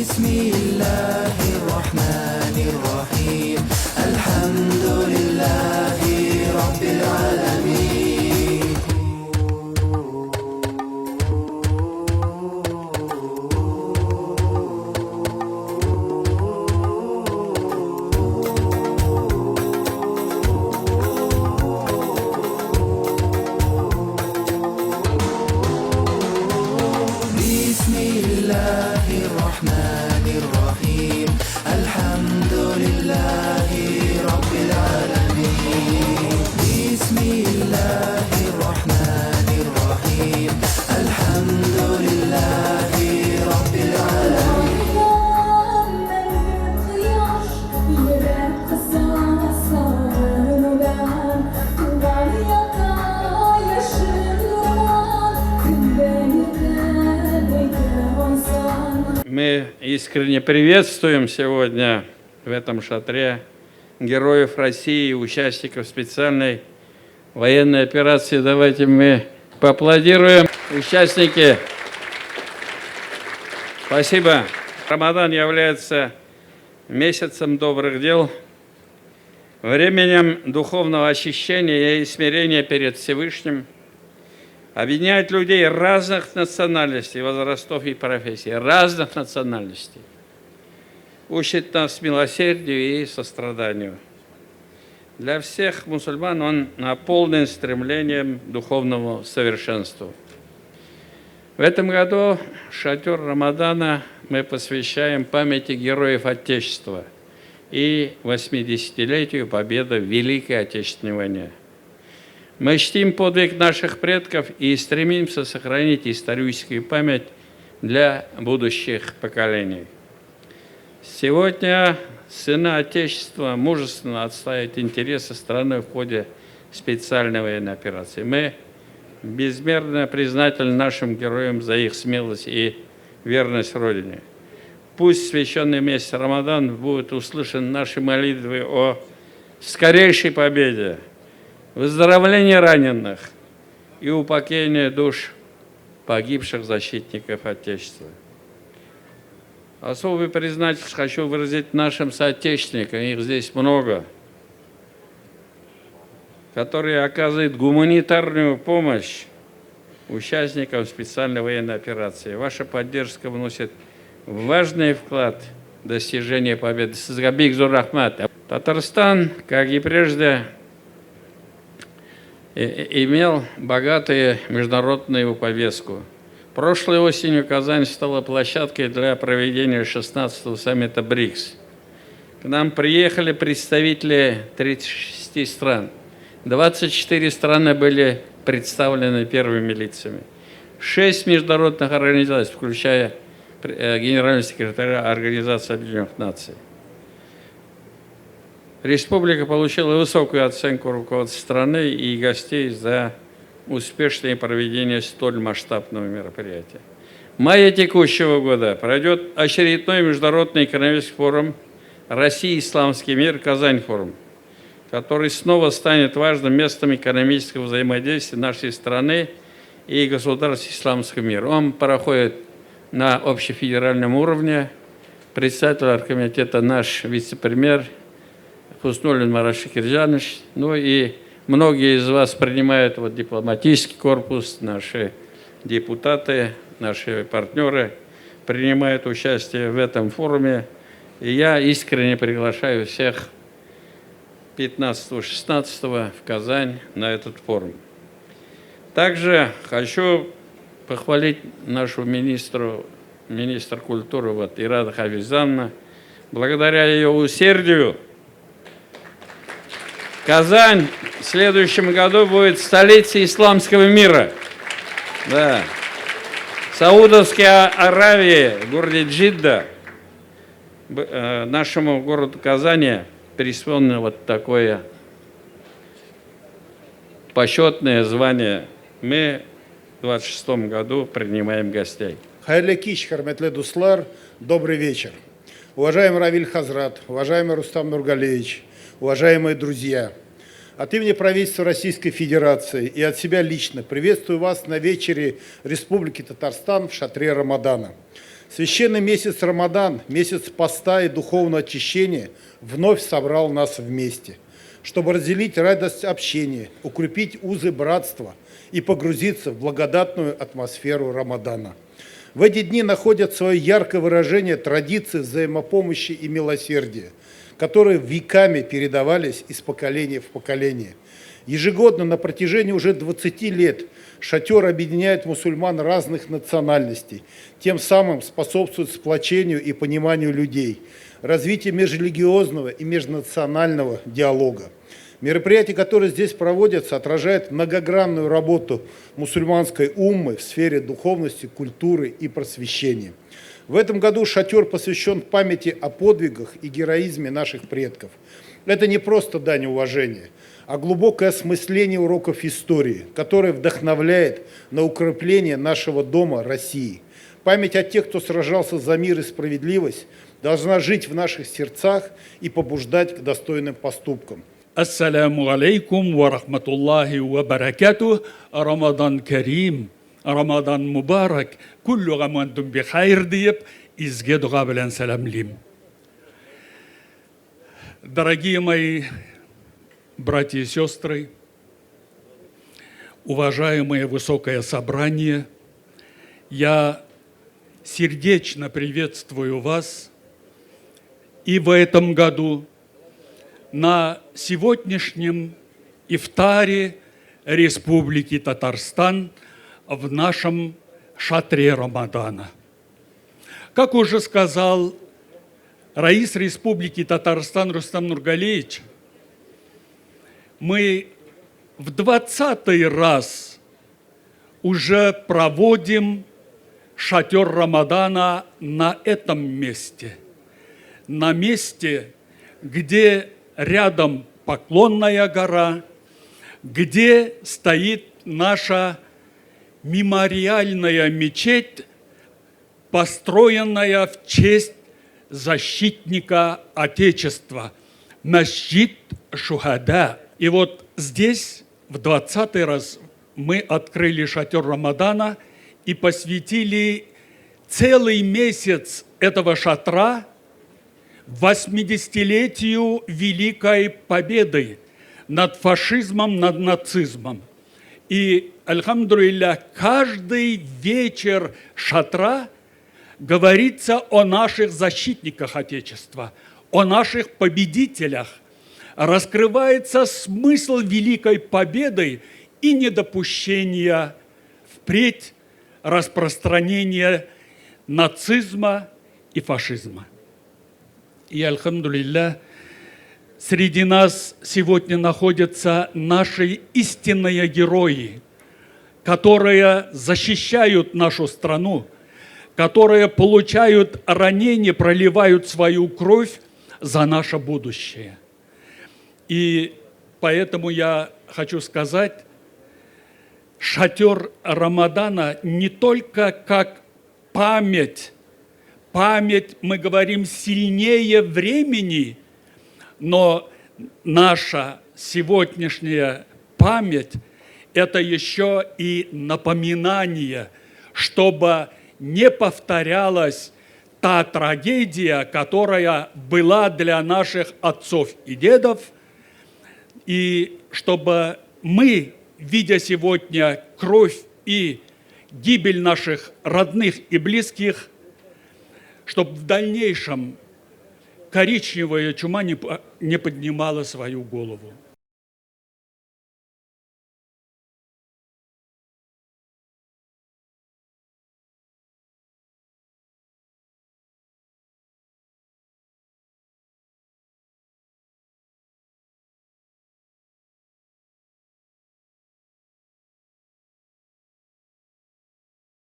بسم الله الرحمن الرحيم الحمد لله رب العالمين. بسم الله الرحمن الرحيم الحمد لله رب العالمين. بسم الله الرحمن الرحيم الحمد لله رب العالمين. Мы искренне приветствуем сегодня в этом шатре героев России, участников специальной военной операции. Давайте мы поаплодируем. Участники, спасибо. Рамадан является месяцем добрых дел, временем духовного очищения и смирения перед Всевышним. Объединяет людей разных национальностей, возрастов и профессий, разных национальностей. Учит нас милосердию и состраданию. Для всех мусульман он наполнен стремлением к духовному совершенству. В этом году шатер Рамадана мы посвящаем памяти героев Отечества и 80-летию победы в Великой Отечественной войне. Мы чтим подвиг наших предков и стремимся сохранить историческую память для будущих поколений. Сегодня сыны Отечества мужественно отстаивают интересы страны в ходе специальной военной операции. Мы безмерно признательны нашим героям за их смелость и верность Родине. Пусть в священный месяц Рамадан будут услышаны наши молитвы о скорейшей победе, выздоровление раненых и упокоение душ погибших защитников Отечества. Особую признательность хочу выразить нашим соотечественникам, их здесь много, которые оказывают гуманитарную помощь участникам специальной военной операции. Ваша поддержка вносит важный вклад в достижение победы. Сизгабик Зурахмат. Татарстан, как и прежде, имел богатую международную повестку. Прошлой осенью Казань стала площадкой для проведения 16-го саммита БРИКС. К нам приехали представители 36 стран. 24 страны были представлены первыми лицами. 6 международных организаций, включая генерального секретаря Организации Объединенных Наций. Республика получила высокую оценку руководства страны и гостей за успешное проведение столь масштабного мероприятия. В мае текущего года пройдет очередной международный экономический форум «Россия. Исламский мир. Казань форум», который снова станет важным местом экономического взаимодействия нашей страны и государств исламского мира. Он проходит на общефедеральном уровне. Председатель оргкомитета наш вице-премьер Хуснуллин Марат Шакирджанович, ну и многие из вас принимают дипломатический корпус, наши депутаты, наши партнеры принимают участие в этом форуме. И я искренне приглашаю всех 15-16 в Казань на этот форум. Также хочу похвалить нашего министра культуры Ирада Хафизовна. Благодаря ее усердию Казань в следующем году будет столицей исламского мира. Да. В Саудовской Аравии, в городе Джидда, нашему городу Казани присвоено вот такое почетное звание. Мы в 26 году принимаем гостей. Хайрлы кич, хөрмәтле дуслар, добрый вечер. Уважаемый Равиль Хазрат, уважаемый Рустам Нургалевич, уважаемые друзья, от имени правительства Российской Федерации и от себя лично приветствую вас на вечере Республики Татарстан в шатре Рамадана. Священный месяц Рамадан, месяц поста и духовного очищения, вновь собрал нас вместе, чтобы разделить радость общения, укрепить узы братства и погрузиться в благодатную атмосферу Рамадана. В эти дни находят свое яркое выражение традиции взаимопомощи и милосердия, которые веками передавались из поколения в поколение. Ежегодно на протяжении уже 20 лет шатер объединяет мусульман разных национальностей, тем самым способствует сплочению и пониманию людей, развитию межрелигиозного и межнационального диалога. Мероприятия, которые здесь проводятся, отражают многогранную работу мусульманской уммы в сфере духовности, культуры и просвещения. В этом году шатер посвящен памяти о подвигах и героизме наших предков. Это не просто дань уважения, а глубокое осмысление уроков истории, которое вдохновляет на укрепление нашего дома России. Память о тех, кто сражался за мир и справедливость, должна жить в наших сердцах и побуждать к достойным поступкам. Ассаляму алейкум ва рахматуллахи ва баракатух. Рамадан карим, Рамадан мубарак. Куллу гам ва антум бихайр дип изге дуга белән сәламлим. Дорогие мои братья и сестры, уважаемое высокое собрание, я сердечно приветствую вас и в этом году на сегодняшнем ифтаре Республики Татарстан в нашем шатре Рамадана. Как уже сказал раис Республики Татарстан Рустам Нургалиевич, мы в 20-й раз уже проводим шатер Рамадана на этом месте. На месте, где рядом Поклонная гора, где стоит наша мемориальная мечеть, построенная в честь защитника Отечества, Масджид Шухада. И вот здесь в 20-й раз мы открыли шатер Рамадана и посвятили целый месяц этого шатра 80-летию Великой Победы над фашизмом, над нацизмом. И, альхамдулилля, каждый вечер шатра говорится о наших защитниках Отечества, о наших победителях. Раскрывается смысл Великой Победы и недопущения впредь распространения нацизма и фашизма. И, альхамдулилля, среди нас сегодня находятся наши истинные герои, которые защищают нашу страну, которые получают ранения, проливают свою кровь за наше будущее. И поэтому я хочу сказать, шатер Рамадана не только как память, мы говорим, сильнее времени, но наша сегодняшняя память – это еще и напоминание, чтобы не повторялась та трагедия, которая была для наших отцов и дедов, и чтобы мы, видя сегодня кровь и гибель наших родных и близких, чтобы в дальнейшем коричневая чума не поднимала свою голову.